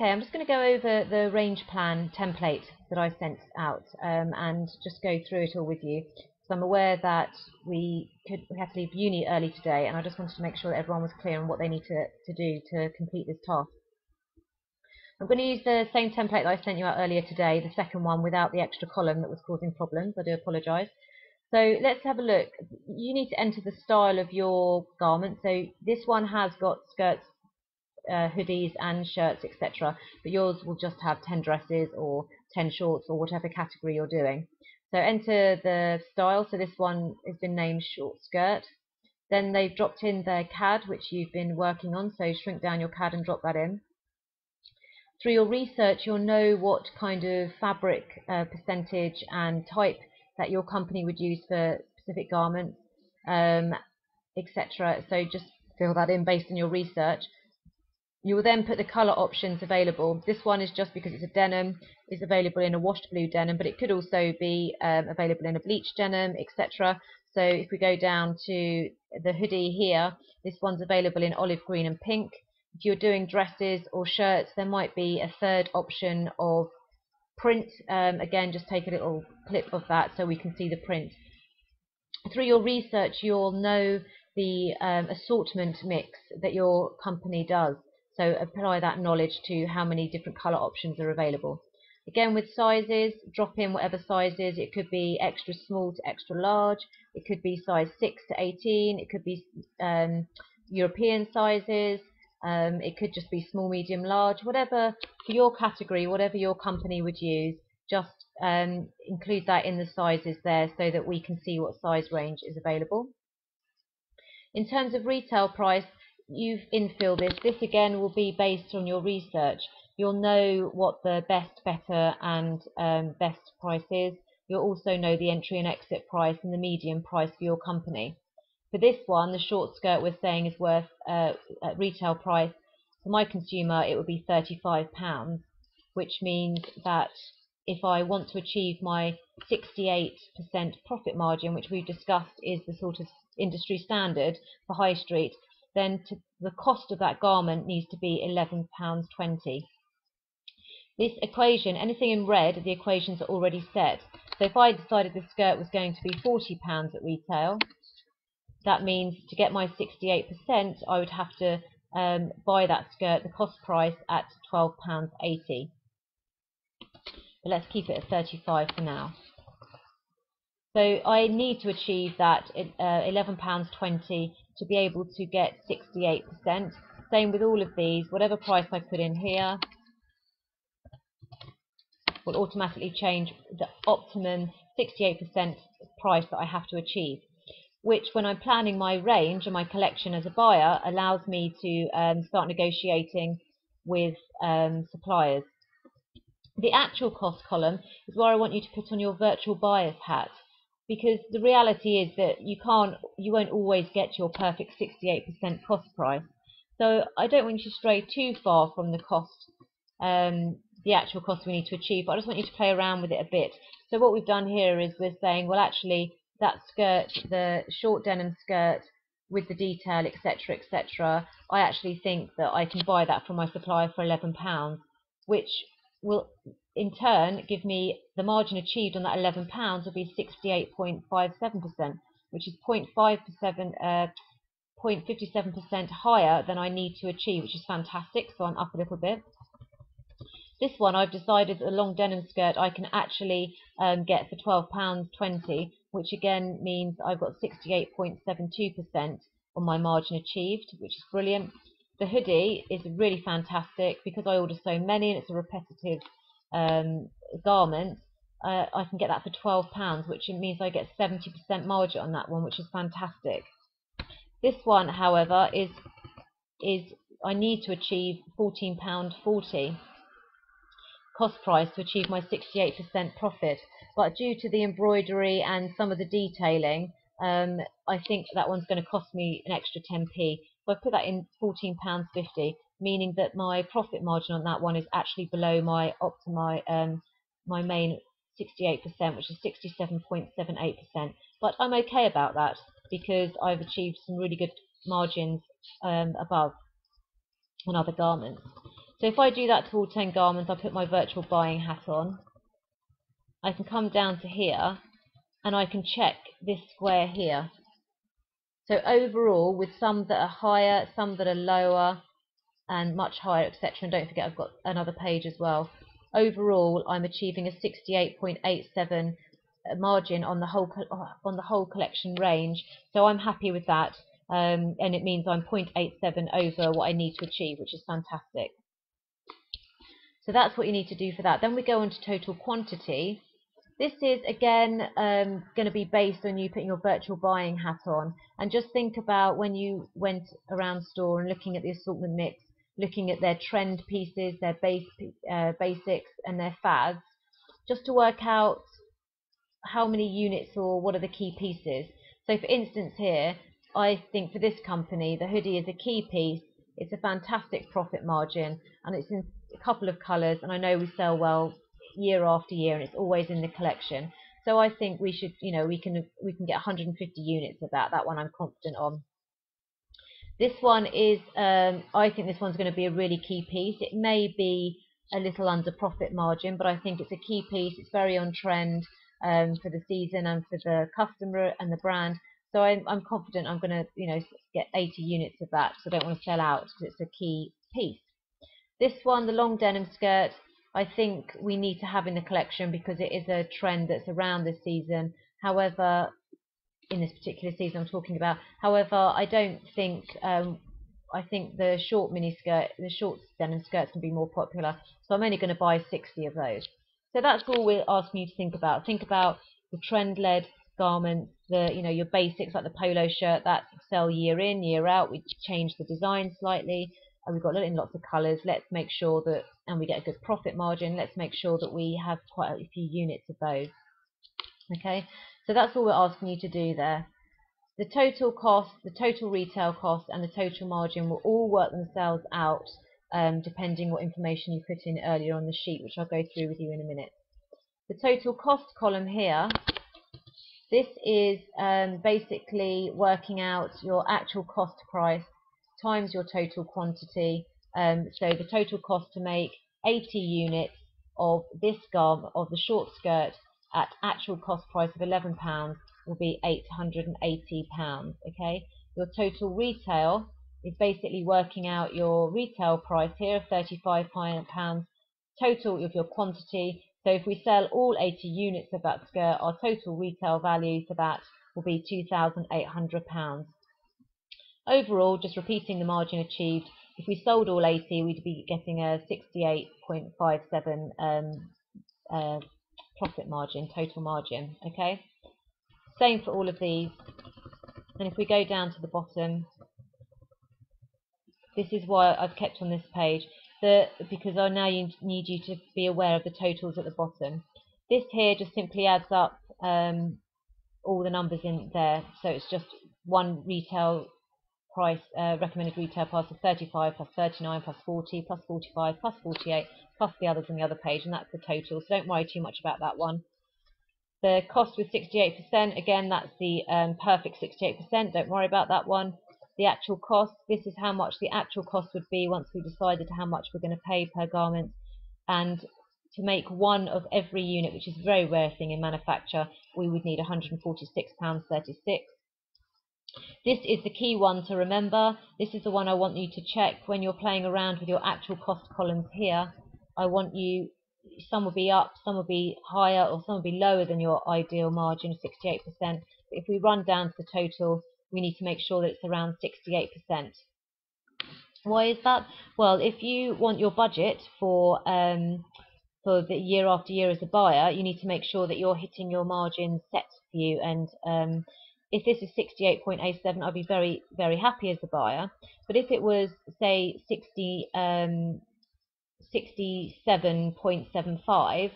Okay, I'm just going to go over the range plan template that I sent out and just go through it all with you. So I'm aware that we had to leave uni early today, and I just wanted to make sure that everyone was clear on what they need to do to complete this task. I'm going to use the same template that I sent you out earlier today, the second one without the extra column that was causing problems. I do apologise. So let's have a look. You need to enter the style of your garment. So this one has got skirts, hoodies and shirts, etc. But yours will just have 10 dresses or 10 shorts or whatever category you're doing. So enter the style. So this one has been named short skirt. Then they've dropped in their CAD, which you've been working on. So shrink down your CAD and drop that in. Through your research, you'll know what kind of fabric percentage and type that your company would use for specific garments, etc. So just fill that in based on your research. You will then put the colour options available. This one is just because it's a denim, is available in a washed blue denim, but it could also be available in a bleached denim, etc. So if we go down to the hoodie here, this one's available in olive green and pink. If you're doing dresses or shirts, there might be a third option of print. Again, just take a little clip of that so we can see the print. Through your research, you'll know the assortment mix that your company does. So apply that knowledge to how many different colour options are available. Again, with sizes, drop in whatever sizes. It could be extra small to extra large. It could be size 6 to 18. It could be European sizes. It could just be small, medium, large. Whatever for your category, whatever your company would use, just include that in the sizes there so that we can see what size range is available. In terms of retail price, you've infilled this. This again will be based on your research. You'll know what the best, better and best price is. You'll also know the entry and exit price and the median price for your company. For this one, the short skirt we're saying is worth at retail price. For my consumer, it would be £35, which means that if I want to achieve my 68% profit margin, which we've discussed is the sort of industry standard for high street, then the cost of that garment needs to be £11.20. This equation, anything in red, the equations are already set. So if I decided the skirt was going to be £40 at retail, that means to get my 68%, I would have to buy that skirt, the cost price, at £12.80. But let's keep it at 35 for now. So I need to achieve that £11.20 to be able to get 68%. Same with all of these. Whatever price I put in here will automatically change the optimum 68% price that I have to achieve, which when I'm planning my range and my collection as a buyer allows me to start negotiating with suppliers. The actual cost column is where I want you to put on your virtual buyer's hat, because the reality is that you won't always get your perfect 68% cost price. So I don't want you to stray too far from the cost, the actual cost we need to achieve, but I just want you to play around with it a bit. So what we've done here is we're saying, well, actually, that skirt, the short denim skirt with the detail, etc., etc., I actually think that I can buy that from my supplier for £11, which will in turn give me the margin achieved on that £11 will be 68.57%, which is 0.57% higher than I need to achieve, which is fantastic. So I'm up a little bit. This one I've decided a long denim skirt I can actually get for £12.20, which again means I've got 68.72% on my margin achieved, which is brilliant. The hoodie is really fantastic because I order so many and it's a repetitive garment. I can get that for £12, which means I get 70% margin on that one, which is fantastic. This one, however, is I need to achieve £14.40 cost price to achieve my 68% profit, but due to the embroidery and some of the detailing, I think that one's going to cost me an extra 10p. So I put that in £14.50, meaning that my profit margin on that one is actually below my my main 68%, which is 67.78%. But I'm okay about that because I've achieved some really good margins above on other garments. So if I do that to all 10 garments, I put my virtual buying hat on, I can come down to here and I can check this square here. So overall, with some that are higher, some that are lower, and much higher, etc. And don't forget, I've got another page as well. Overall, I'm achieving a 68.87 margin on the whole collection range. So I'm happy with that, and it means I'm 0.87 over what I need to achieve, which is fantastic. So that's what you need to do for that. Then we go on to total quantity. This is, again, going to be based on you putting your virtual buying hat on. And just think about when you went around store and looking at the assortment mix, looking at their trend pieces, their basics, and their fads, just to work out how many units or what are the key pieces. So, for instance, here, I think for this company, the hoodie is a key piece. It's a fantastic profit margin, and it's in a couple of colours, and I know we sell well year after year, and it's always in the collection. So I think we should, we can get 150 units of that. That one I'm confident on. This one is, I think this one's going to be a really key piece. It may be a little under profit margin, but I think it's a key piece. It's very on trend for the season and for the customer and the brand. So I'm confident I'm going to, get 80 units of that. So I don't want to sell out because it's a key piece. This one, the long denim skirt, I think we need to have in the collection because it is a trend that's around this season. However, in this particular season I'm talking about. However, I don't think, I think the short mini skirt, the short denim skirts can be more popular. So I'm only going to buy 60 of those. So that's all we're asking you to think about. Think about the trend-led garments, your basics like the polo shirt that sell year in, year out. We change the design slightly. And we've got it in lots of colours. Let's make sure that, and we get a good profit margin. Let's make sure that we have quite a few units of those. Okay, so that's all we're asking you to do there. The total cost, the total retail cost, and the total margin will all work themselves out, depending what information you put in earlier on the sheet, which I'll go through with you in a minute. The total cost column here, this is basically working out your actual cost price times your total quantity. So the total cost to make 80 units of this garment, of the short skirt, at actual cost price of £11 will be £880. Okay, your total retail is basically working out your retail price here of £35, total of your quantity. So if we sell all 80 units of that skirt, our total retail value for that will be £2,800. Overall, just repeating the margin achieved, if we sold all 80, we'd be getting a 68.57 profit margin, total margin. Okay, same for all of these. And if we go down to the bottom, this is why I've kept on this page, because I now need you to be aware of the totals at the bottom. This here just simply adds up all the numbers in there, so it's just one retail price, recommended retail price of 35 plus 39 plus 40 plus 45 plus 48 plus the others on the other page, and that's the total. So don't worry too much about that one. The cost was 68%. Again, that's the perfect 68%. Don't worry about that one. The actual cost, this is how much the actual cost would be once we decided how much we're going to pay per garment. And to make one of every unit, which is a very rare thing in manufacture, we would need £146.36. This is the key one to remember. This is the one I want you to check when you're playing around with your actual cost columns here. I want you, some will be up, some will be higher, or some will be lower than your ideal margin of 68%. But if we run down to the total, we need to make sure that it's around 68%. Why is that? Well, if you want your budget for the year after year as a buyer, you need to make sure that you're hitting your margins set for you. And if this is 68.87, I'd be very, very happy as a buyer. But if it was, say, 67.75,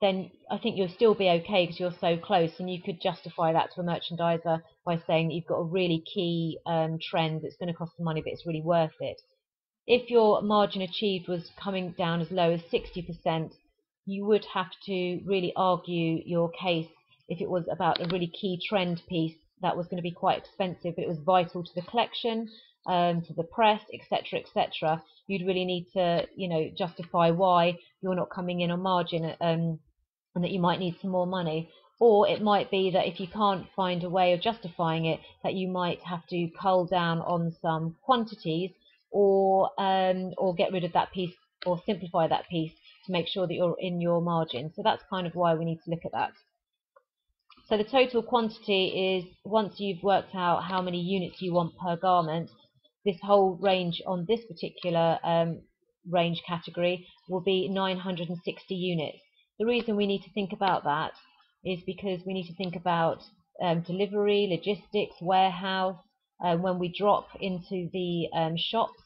then I think you'll still be okay because you're so close, and you could justify that to a merchandiser by saying that you've got a really key trend that's going to cost some money, but it's really worth it. If your margin achieved was coming down as low as 60%, you would have to really argue your case if it was about a really key trend piece that was going to be quite expensive, but it was vital to the collection, to the press, etc., etc., you'd really need to, justify why you're not coming in on margin, and that you might need some more money. Or it might be that if you can't find a way of justifying it, that you might have to cull down on some quantities, or get rid of that piece, or simplify that piece to make sure that you're in your margin. So that's kind of why we need to look at that. So the total quantity is, once you've worked out how many units you want per garment, this whole range on this particular range category will be 960 units. The reason we need to think about that is because we need to think about delivery, logistics, warehouse, when we drop into the shops,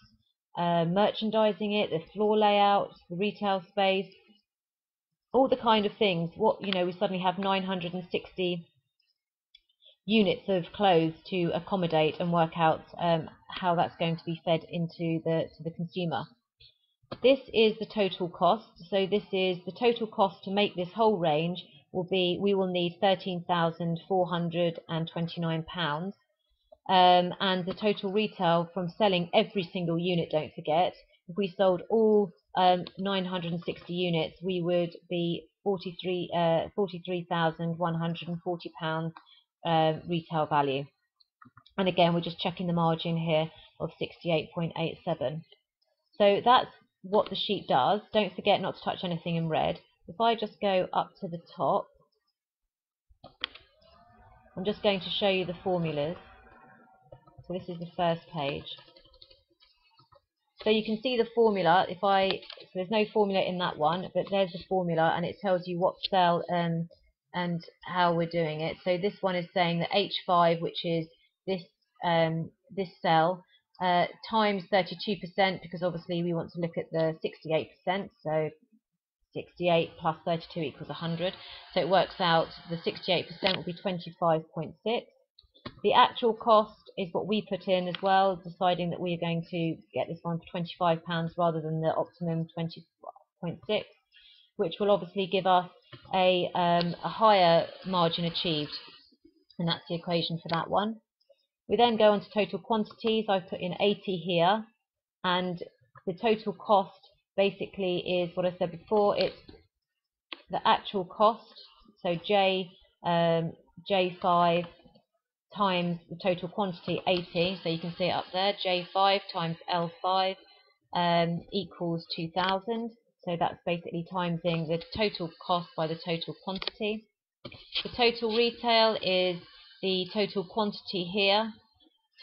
merchandising it, the floor layout, the retail space, all the kind of things. We suddenly have 960 units of clothes to accommodate and work out how that's going to be fed into the consumer. This is the total cost. So this is the total cost to make this whole range. We will need £13,429, and the total retail from selling every single unit. Don't forget, if we sold all 960 units, we would be £43,140 retail value. And again, we're just checking the margin here of 68.87. So that's what the sheet does. Don't forget not to touch anything in red. If I just go up to the top, I'm just going to show you the formulas. So this is the first page. So you can see the formula. So there's no formula in that one, but there's the formula, and it tells you what cell and how we're doing it. So this one is saying that H5, which is this cell, times 32%, because obviously we want to look at the 68%. So 68 plus 32 equals 100. So it works out the 68% will be 25.6. The actual cost is what we put in as well, deciding that we are going to get this one for £25 rather than the optimum 20.6, which will obviously give us a higher margin achieved, and that's the equation for that one. We then go on to total quantities. I've put in 80 here, and the total cost basically is what I said before. It's the actual cost, so J5 times the total quantity, 80, so you can see it up there, J5 times L5 equals 2,000, so that's basically timesing the total cost by the total quantity. The total retail is the total quantity here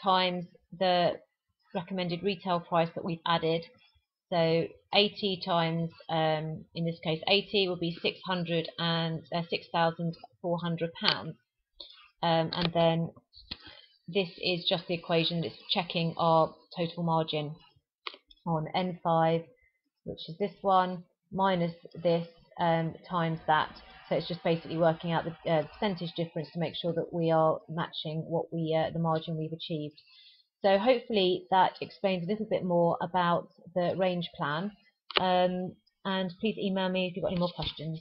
times the recommended retail price that we've added. So 80 times, in this case 80, will be £6,400. And then this is just the equation that's checking our total margin on N5, which is this one, minus this, times that. So it's just basically working out the percentage difference to make sure that we are matching what the margin we've achieved. So hopefully that explains a little bit more about the range plan. And please email me if you've got any more questions.